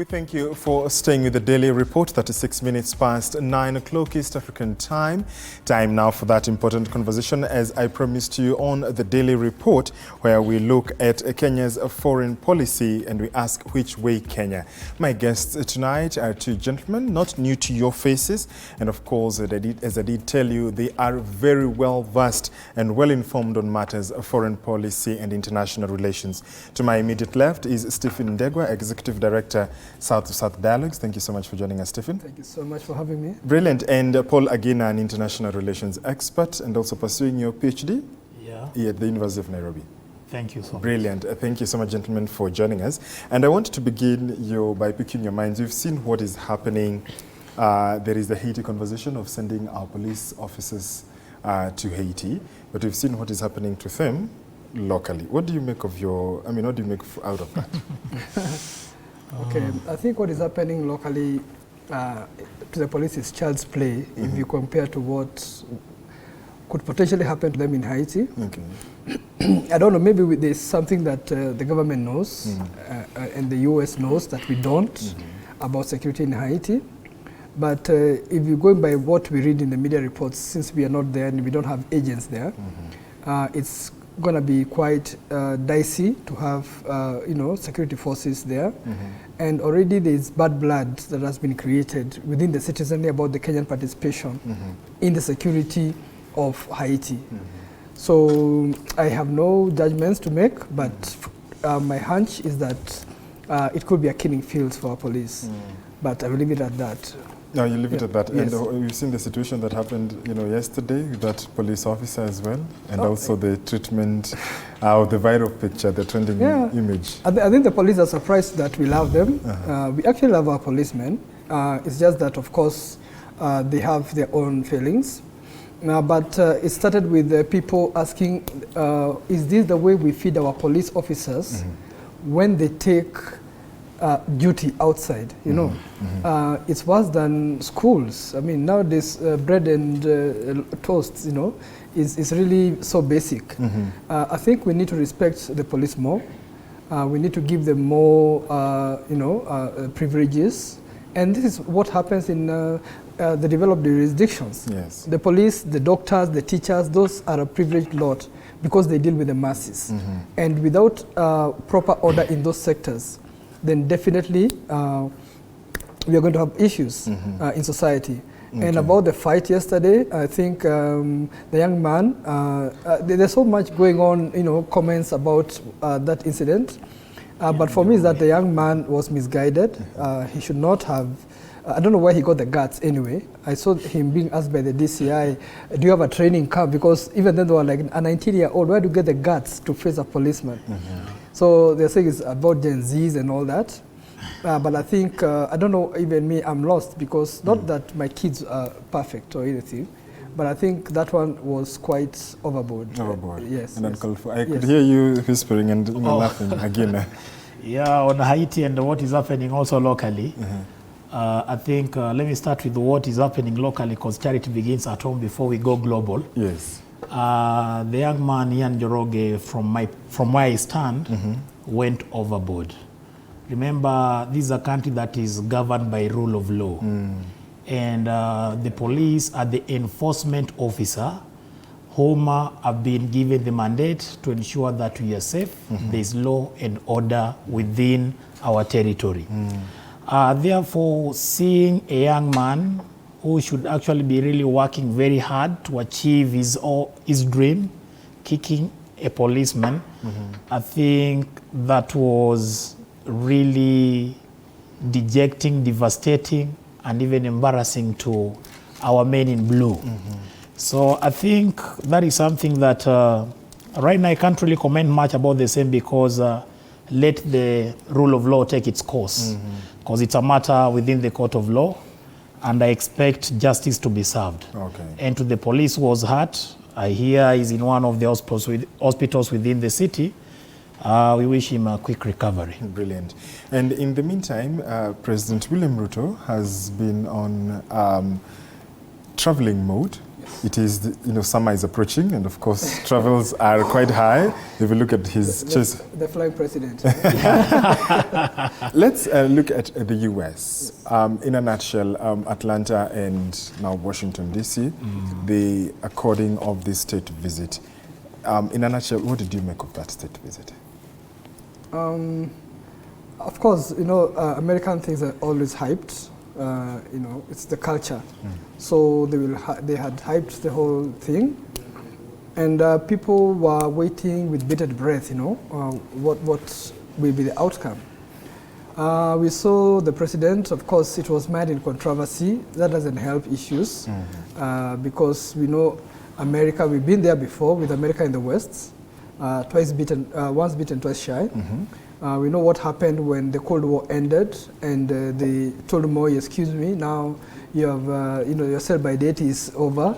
thank you for staying with the Daily Report. 36 minutes past 9 o'clock East African time. Time now for that important conversation, as I promised you on the Daily Report, where we look at Kenya's foreign policy and we ask which way Kenya. My guests tonight are two gentlemen, not new to your faces. And of course, as I did tell you, they are very well versed and well informed on matters of foreign policy and international relations. To my immediate left is Stephen Ndengwa, Executive Director, South-to-South Dialogues. Thank you so much for joining us, Stephen. Thank you so much for having me. Brilliant. And Paul Aginah, an international relations expert and also pursuing your PhD at the University of Nairobi. Thank you so much. Brilliant. Thank you so much, gentlemen, for joining us. And I want to begin by picking your minds. You've seen what is happening. There is the Haiti conversation of sending our police officers to Haiti, but we've seen what is happening to them locally. What do you make of what do you make out of that? Okay, I think what is happening locally to the police is child's play if you compare to what could potentially happen to them in Haiti. Okay. I don't know, maybe there's something that the government knows and the US knows that we don't about security in Haiti. But if you're going by what we read in the media reports, since we are not there and we don't have agents there, it's going to be quite dicey to have security forces there. And already there's bad blood that has been created within the citizenry about the Kenyan participation in the security of Haiti. So I have no judgments to make, but my hunch is that it could be a killing field for our police. But I will leave it at that. No, you leave it at that. Yes. And we've seen the situation that happened, yesterday with that police officer as well, and also the treatment, the viral picture, the trending image. I think the police are surprised that we love them. We actually love our policemen. It's just that, of course, they have their own feelings. But it started with people asking, is this the way we feed our police officers when they take duty outside, it's worse than schools. I mean, nowadays bread and toast, is really so basic. I think we need to respect the police more. We need to give them more, privileges. And this is what happens in the developed jurisdictions. Yes. The police, the doctors, the teachers, those are a privileged lot because they deal with the masses. And without proper order in those sectors, then definitely we are going to have issues in society. Okay. And about the fight yesterday, I think the young man, there's so much going on, comments about that incident. But for me, is that the young man was misguided. He should not have, I don't know where he got the guts anyway. I saw him being asked by the DCI, do you have a training camp? Because even then they were like, a 19-year-old, where do you get the guts to face a policeman? So they're saying it's about Gen Zs and all that. But I think, I don't know, even me, I'm lost because not that my kids are perfect or anything, but I think that one was quite overboard. Overboard. Yes. And uncalled for. I could hear you whispering and laughing again. Yeah, on Haiti and what is happening also locally. I think, let me start with what is happening locally because charity begins at home before we go global. Yes. The young man, Ian Joroge, from where I stand, went overboard. Remember, this is a country that is governed by rule of law. And the police are the enforcement officer whom have been given the mandate to ensure that we are safe. There is law and order within our territory. Therefore, seeing a young man who should actually be really working very hard to achieve his dream, kicking a policeman, I think that was really dejecting, devastating, and even embarrassing to our men in blue. So I think that is something that right now I can't really comment much about the same because let the rule of law take its course because it's a matter within the court of law. And I expect justice to be served. Okay. And to the police who was hurt, I hear he's in one of the hospitals within the city. We wish him a quick recovery. Brilliant. And in the meantime, President William Ruto has been on traveling mode It is, summer is approaching, and of course, travels are quite high. If you look at his chest. The flying president. Let's look at the U.S. In a nutshell, Atlanta and now Washington, D.C., the according of this state visit. In a nutshell, what did you make of that state visit? Of course, American things are always hyped. It's the culture. So they had hyped the whole thing, and people were waiting with bated breath. What will be the outcome? We saw the president. Of course, it was mired in controversy. That doesn't help issues because we know America. We've been there before with America in the West. Once bitten, twice shy. We know what happened when the Cold War ended, and they told Moi, "Excuse me, now you have, your sell-by date is over,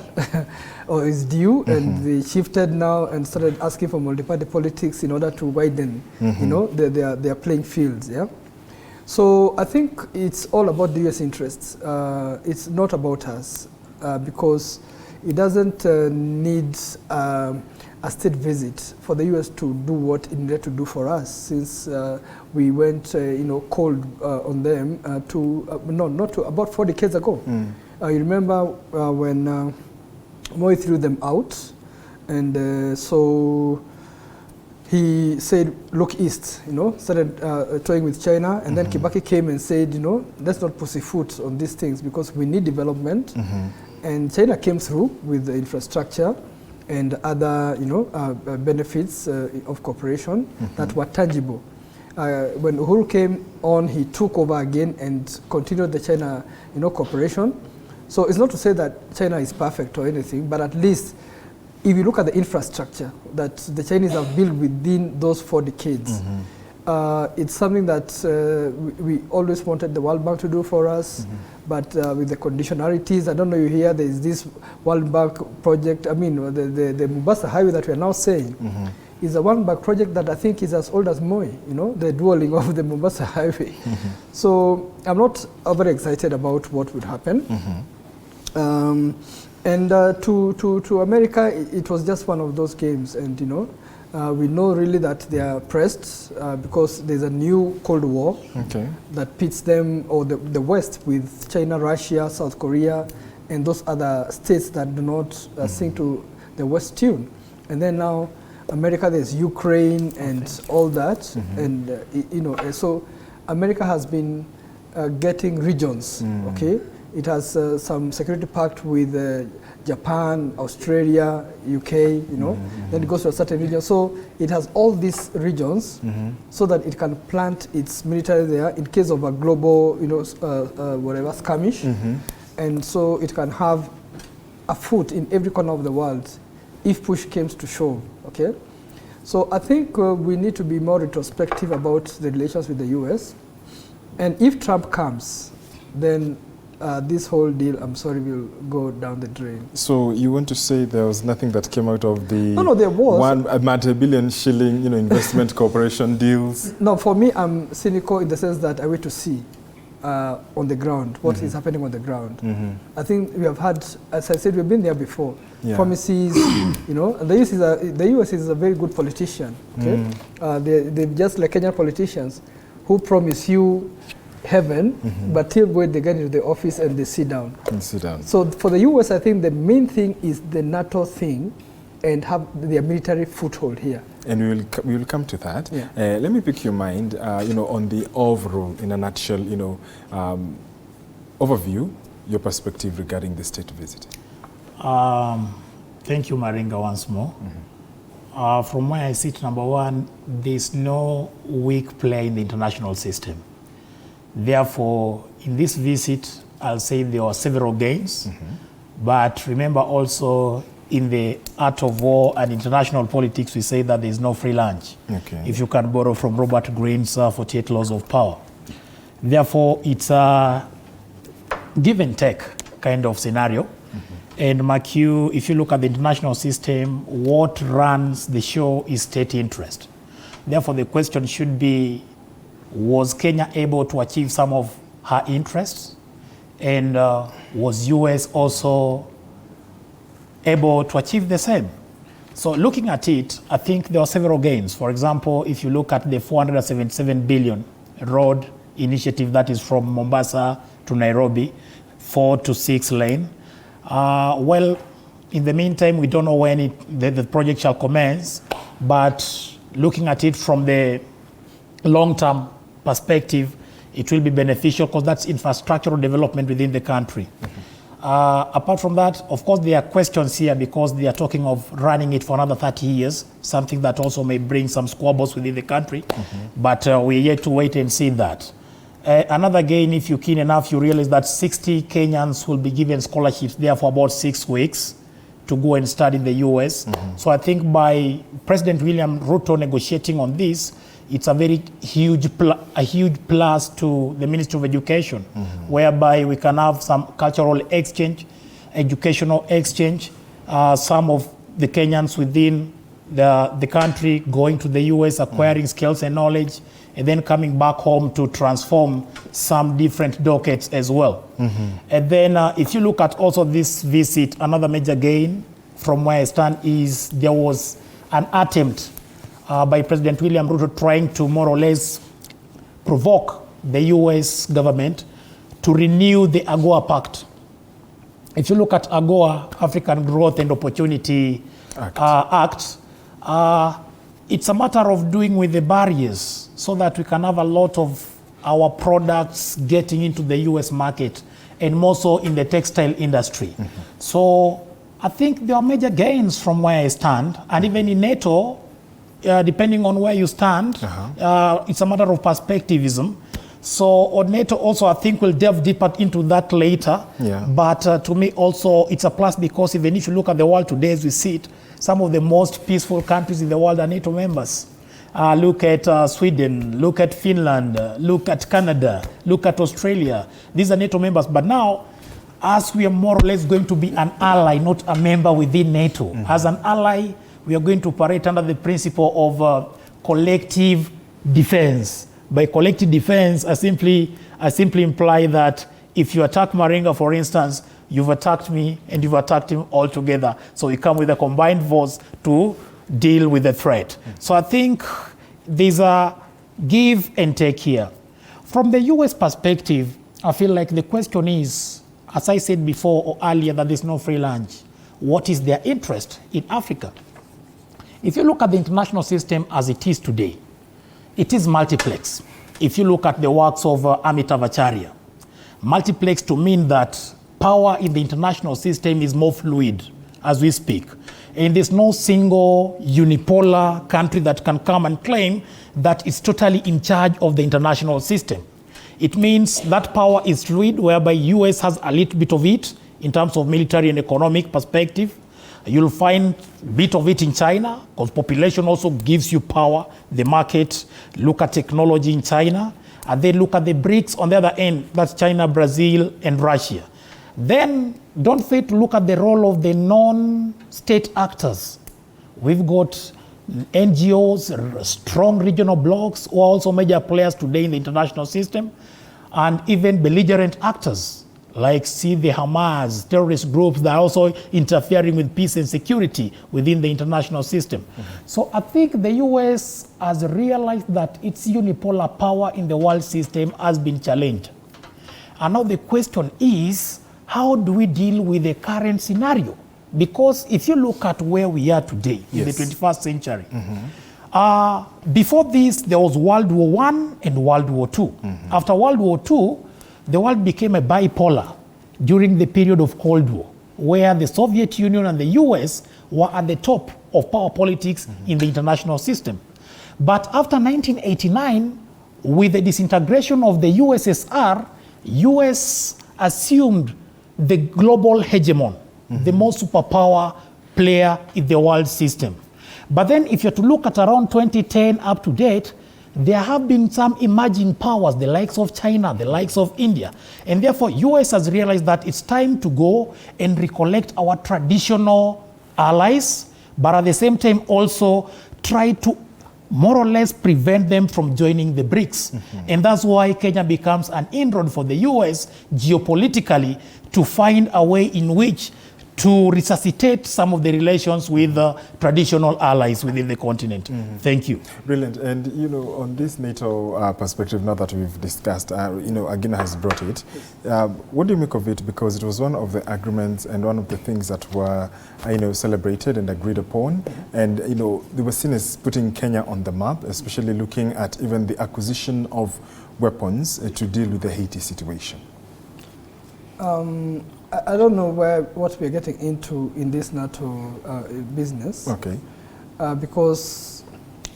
or is due," and they shifted now and started asking for multi-party politics in order to widen, their playing fields. Yeah. So I think it's all about the U.S. interests. It's not about us because it doesn't need a state visit for the U.S. to do what it needed to do for us, since we went, cold on them not to about 4 decades ago. You remember when Moi threw them out, and so he said, "Look east," started toying with China, and then Kibaki came and said, "Let's not pussyfoot on these things because we need development." And China came through with the infrastructure and other, benefits of cooperation that were tangible. When Uhuru came on, he took over again and continued the China, cooperation. So it's not to say that China is perfect or anything, but at least if you look at the infrastructure that the Chinese have built within those 4 decades, it's something that we always wanted the World Bank to do for us, but with the conditionalities, I don't know, you hear there is this World Bank project, the Mombasa Highway that we are now saying is a World Bank project that I think is as old as Moi, the dueling of the Mombasa Highway. So I'm not very excited about what would happen. And to America, it was just one of those games, and we know really that they are pressed because there's a new Cold War that pits them, or the West, with China, Russia, South Korea, and those other states that do not sing to the West tune. And then now America, there's Ukraine and all that, and so America has been getting regions. It has some security pact with Japan, Australia, UK, then it goes to a certain region. So it has all these regions so that it can plant its military there in case of a global, whatever, skirmish. And so it can have a foot in every corner of the world if push comes to shove, So I think we need to be more retrospective about the relations with the US. And if Trump comes, then this whole deal, I'm sorry, will go down the drain. So you want to say there was nothing that came out of the no, there was $1 multi-billion shilling, investment cooperation deals? No, for me, I'm cynical in the sense that I wait to see on the ground what is happening on the ground. I think we have had, as I said, we've been there before. Promises, the US is a very good politician. They're just like Kenyan politicians who promise you heaven, but till when they get into the office and they sit down. So for the US, I think the main thing is the NATO thing and have their military foothold here. And we will come to that. Let me pick your mind, on the overall, in a nutshell, overview, your perspective regarding the state visit. Thank you, Maringa, once more. From where I sit, number one, there's no weak player in the international system. Therefore, in this visit, I'll say there were several gains, but remember also in the art of war and international politics, we say that there's no free lunch. If you can borrow from Robert Greene's 48 Laws of Power. Therefore, it's a give and take kind of scenario. And McHugh, if you look at the international system, what runs the show is state interest. Therefore, the question should be, was Kenya able to achieve some of her interests? And was US also able to achieve the same. So looking at it, I think there are several gains. For example, if you look at the 477 billion road initiative that is from Mombasa to Nairobi, 4 to 6 lane. Well, in the meantime, we don't know when the project shall commence, but looking at it from the long-term perspective, it will be beneficial because that's infrastructural development within the country. Apart from that, of course, there are questions here because they are talking of running it for another 30 years, something that also may bring some squabbles within the country. But we're yet to wait and see that. Another gain, if you're keen enough, you realize that 60 Kenyans will be given scholarships there for about 6 weeks to go and study in the US. So I think by President William Ruto negotiating on this, it's a very huge plus to the Ministry of Education, whereby we can have some cultural exchange, educational exchange, some of the Kenyans within the country going to the US, acquiring skills and knowledge, and then coming back home to transform some different dockets as well. And then if you look at also this visit, another major gain from where I stand is there was an attempt by President William Ruto trying to more or less provoke the US government to renew the AGOA Pact. If you look at AGOA, African Growth and Opportunity Act, it's a matter of doing with the barriers so that we can have a lot of our products getting into the US market and more so in the textile industry. So I think there are major gains from where I stand, and even in NATO, depending on where you stand, it's a matter of perspectivism. So on NATO also, I think we'll delve deeper into that later. But to me also, it's a plus because even if you look at the world today as we see it, some of the most peaceful countries in the world are NATO members. Look at Sweden, look at Finland, look at Canada, look at Australia. These are NATO members. But now, as we are more or less going to be an ally, not a member within NATO, as an ally, we are going to operate under the principle of collective defense. By collective defense, I simply imply that if you attack Maringa, for instance, you've attacked me and you've attacked him all together. So we come with a combined force to deal with the threat. So I think there's a give and take here. From the US perspective, I feel like the question is, as I said before or earlier, that there's no free lunch. What is their interest in Africa? If you look at the international system as it is today, it is multiplex. If you look at the works of Amitav Acharya, multiplex to mean that power in the international system is more fluid as we speak. And there's no single unipolar country that can come and claim that it's totally in charge of the international system. It means that power is fluid, whereby US has a little bit of it in terms of military and economic perspective. You'll find a bit of it in China, because population also gives you power, the market. Look at technology in China, and then look at the BRICS on the other end, that's China, Brazil, and Russia. Then don't fail to look at the role of the non-state actors. We've got NGOs, strong regional blocs, who are also major players today in the international system, and even belligerent actors, like see the Hamas, terrorist groups that are also interfering with peace and security within the international system. So I think the US has realized that its unipolar power in the world system has been challenged. And now the question is, how do we deal with the current scenario? Because if you look at where we are today in the 21st century, before this, there was World War I and World War II. After World War II, the world became a bipolar during the period of Cold War, where the Soviet Union and the US were at the top of power politics in the international system. But after 1989, with the disintegration of the USSR, US assumed the global hegemon, the most superpower player in the world system. But then if you're to look at around 2010 up to date, there have been some emerging powers, the likes of China, the likes of India. And therefore, US has realized that it's time to go and recollect our traditional allies, but at the same time also try to more or less prevent them from joining the BRICS. And that's why Kenya becomes an inroad for the US geopolitically to find a way in which to resuscitate some of the relations with traditional allies within the continent. Thank you. Brilliant. And, you know, on this NATO perspective, now that we've discussed, you know, Aginah has brought it. What do you make of it? Because it was one of the agreements and one of the things that were, you know, celebrated and agreed upon. And, you know, they were seen as putting Kenya on the map, especially looking at even the acquisition of weapons to deal with the Haiti situation. I don't know what we're getting into in this NATO business. Okay. Because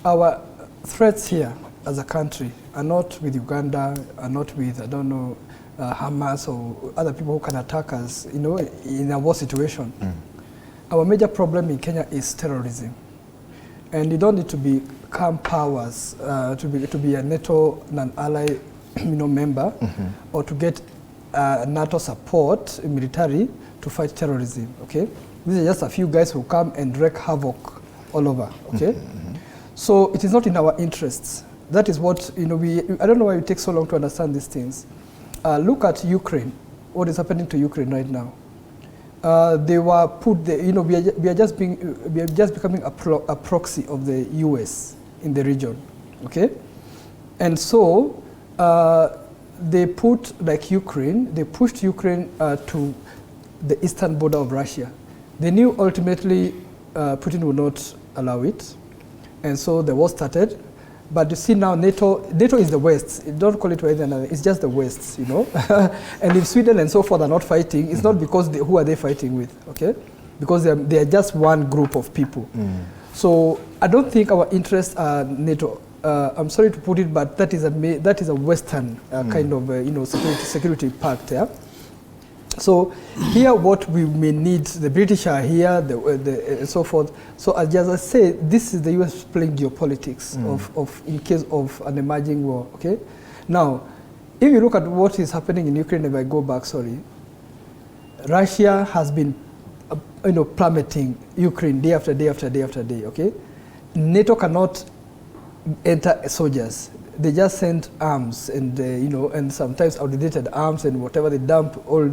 our threats here as a country are not with Uganda, are not with, I don't know, Hamas or other people who can attack us, you know, in a war situation. Our major problem in Kenya is terrorism. And you don't need to be calm powers to be a NATO non-ally, you know, member or to get NATO support military to fight terrorism, okay? These are just a few guys who come and wreak havoc all over, okay? So it is not in our interests. That is what, you know, I don't know why it takes so long to understand these things. Look at Ukraine, what is happening to Ukraine right now. They were put, you know, we are just becoming a proxy of the US in the region, okay? And so, they put, like Ukraine, they pushed Ukraine to the eastern border of Russia. They knew ultimately Putin would not allow it. And so the war started. But you see now NATO is the West. Don't call it anything other. It's just the West, you know. And if Sweden and so forth are not fighting, it's not because who are they fighting with, okay? Because they are just one group of people. So I don't think our interests are NATO. I'm sorry to put it, but that is a Western kind of you know, security pact. Yeah? So here, what we may need, the British are here, and so forth. So as I say, this is the US playing geopolitics of in case of an emerging war. Okay. Now, if you look at what is happening in Ukraine, if I go back, Russia has been you know, plummeting Ukraine day after day after day after day. Okay. NATO cannot enter soldiers. They just send arms and you know, and sometimes outdated arms and whatever. They dump old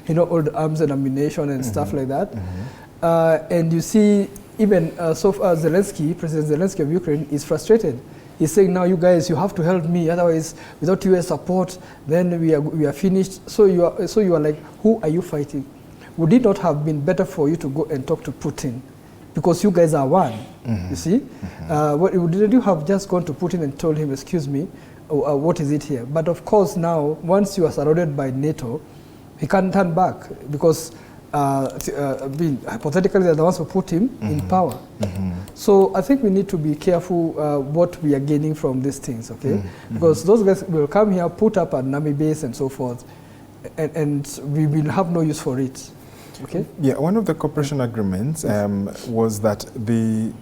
you know, old arms and ammunition and stuff like that. And you see, even so far, President Zelensky of Ukraine is frustrated. He's saying, now you guys, you have to help me. Otherwise, without US support, then we are finished. So you are like, who are you fighting? Would it not have been better for you to go and talk to Putin? Because you guys are one, you see? Didn't you have just gone to Putin and told him, excuse me, what is it here? But of course now, once you are surrounded by NATO, he can't turn back because hypothetically they're the ones who put him in power. So I think we need to be careful what we are gaining from these things, okay? Because those guys will come here, put up an army base and so forth, and we will have no use for it. Okay. Yeah, one of the cooperation agreements was that the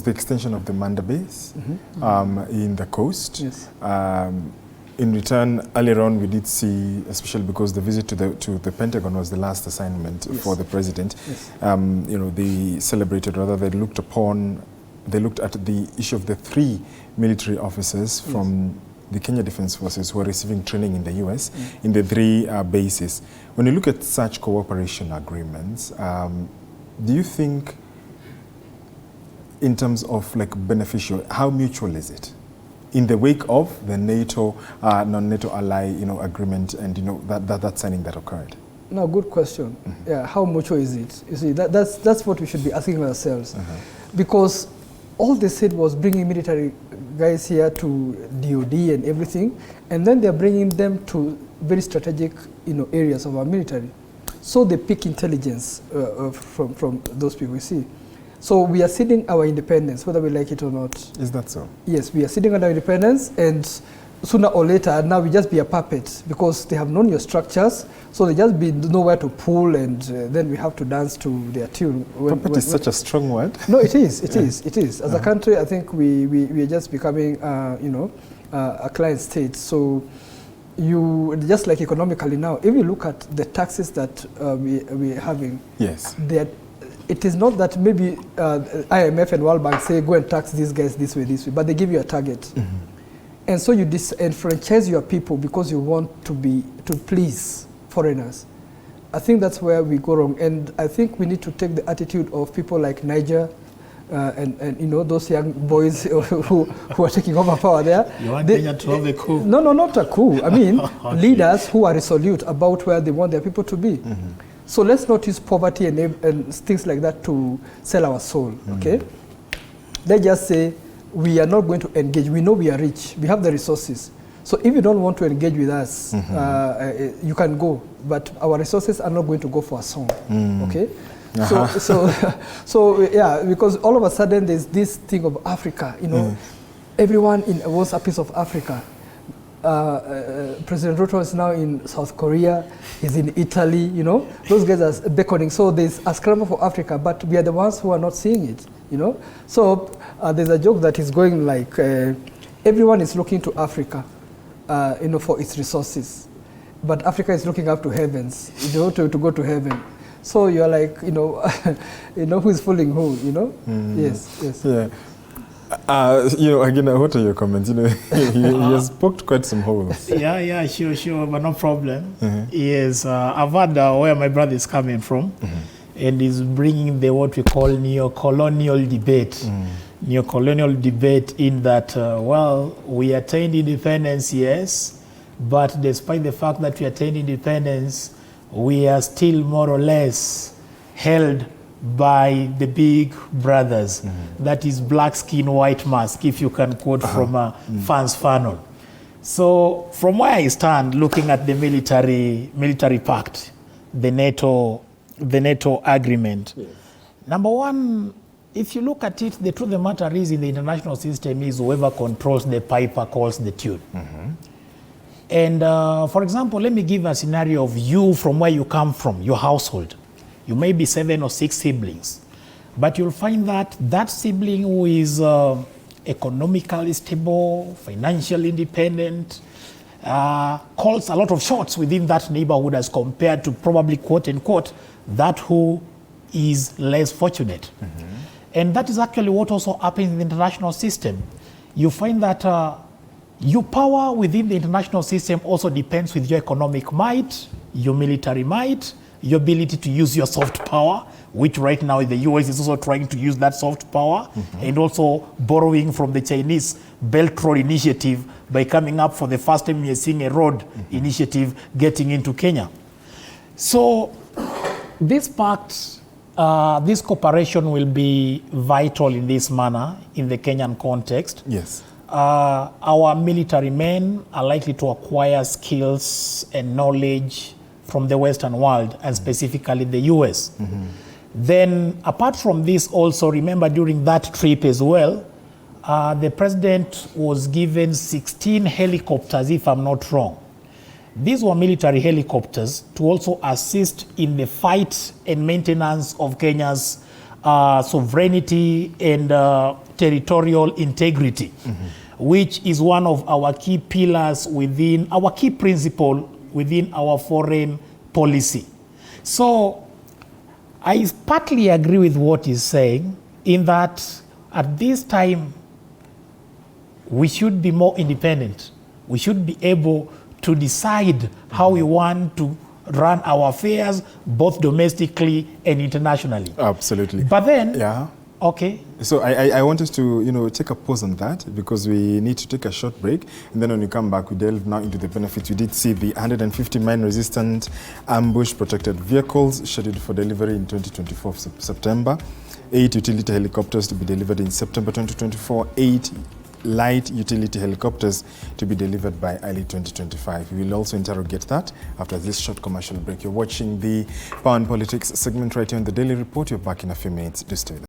extension of the Manda base in the coast. Yes. In return, earlier on, we did see, especially because the visit to the Pentagon was the last assignment for the president. Yes. You know, they celebrated, rather, they looked at the issue of the 3 military officers from the Kenya Defense Forces who are receiving training in the US in the 3 bases. When you look at such cooperation agreements, do you think, in terms of like beneficial, how mutual is it? In the wake of the NATO, non-NATO ally, you know, agreement and, you know, that signing that occurred? No, good question. Yeah, how mutual is it? You see, that's what we should be asking ourselves. Because all they said was bringing military guys here to DOD and everything, and then they're bringing them to very strategic, you know, areas of our military. So they pick intelligence from those people, you see. So we are ceding our independence, whether we like it or not. Is that so? Yes, we are ceding our independence, and sooner or later, now we just be a puppet because they have known your structures, so they just be nowhere to pull, and then we have to dance to their tune. Puppet is such a strong word. No, it is. It is. As a country, I think we are just becoming, you know, a client state. So you, just like economically now, if you look at the taxes that we are having, yes, it is not that maybe IMF and World Bank say go and tax these guys this way, but they give you a target. And so you disenfranchise your people because you want to please foreigners. I think that's where we go wrong. And I think we need to take the attitude of people like Niger, and you know, those young boys who are taking over power there. You want Kenya to have a coup? No, not a coup. I mean, Okay. leaders who are resolute about where they want their people to be. So let's not use poverty and things like that to sell our soul, okay? Let's just say we are not going to engage. We know we are rich. We have the resources. So if you don't want to engage with us, you can go. But our resources are not going to go for a song, okay? So yeah, because all of a sudden there's this thing of Africa, you know, everyone wants a piece of Africa. President Ruto is now in South Korea, he's in Italy, you know, those guys are beckoning. So there's a scramble for Africa, but we are the ones who are not seeing it, you know. So there's a joke that is going like, everyone is looking to Africa, you know, for its resources, but Africa is looking up to heavens, you know, to go to heaven. So you're like, you know, who's fooling who, you know? Yes. Yeah. You know, Aginah, what are your comments? You know, he has poked quite some holes. Yeah, sure, but no problem. Yes, I've heard where my brother is coming from, and is bringing the what we call neo-colonial debate. Neo-colonial debate in that, well, we attained independence, yes, but despite the fact that we attained independence, we are still more or less held by the big brothers. That is black skin, white mask, if you can quote from Fans Fanon. So from where I stand, looking at the military pact, the NATO agreement, number one, if you look at it, the truth of the matter is in the international system is whoever controls the piper calls the tune. And for example, let me give a scenario of you from where you come from, your household. You may be 7 or 6 siblings, but you'll find that that sibling who is economically stable, financially independent, calls a lot of shots within that neighborhood as compared to probably, quote unquote, that who is less fortunate. And that is actually what also happens in the international system. You find that your power within the international system also depends with your economic might, your military might, your ability to use your soft power, which right now the US is also trying to use that soft power, and also borrowing from the Chinese Belt Road Initiative by coming up for the first time you're seeing a road initiative getting into Kenya. So this pact, this cooperation will be vital in this manner in the Kenyan context. Yes. Our military men are likely to acquire skills and knowledge from the Western world, and specifically the US. Then apart from this also, remember during that trip as well, the president was given 16 helicopters, if I'm not wrong. These were military helicopters to also assist in the fight and maintenance of Kenya's sovereignty and territorial integrity, which is one of our key pillars within, our key principle within our foreign policy. So I partly agree with what he's saying in that at this time we should be more independent. We should be able to decide how we want to run our affairs, both domestically and internationally. Absolutely. But then, yeah. Okay. So I want us to, you know, take a pause on that because we need to take a short break. And then when we come back, we delve now into the benefits. We did see the 150 mine-resistant ambush-protected vehicles scheduled for delivery in 2024 September. 8 utility helicopters to be delivered in September 2024. 8 light utility helicopters to be delivered by early 2025. We will also interrogate that after this short commercial break. You're watching the Power and Politics segment right here on the Daily Report. You're back in a few minutes. Do stay there.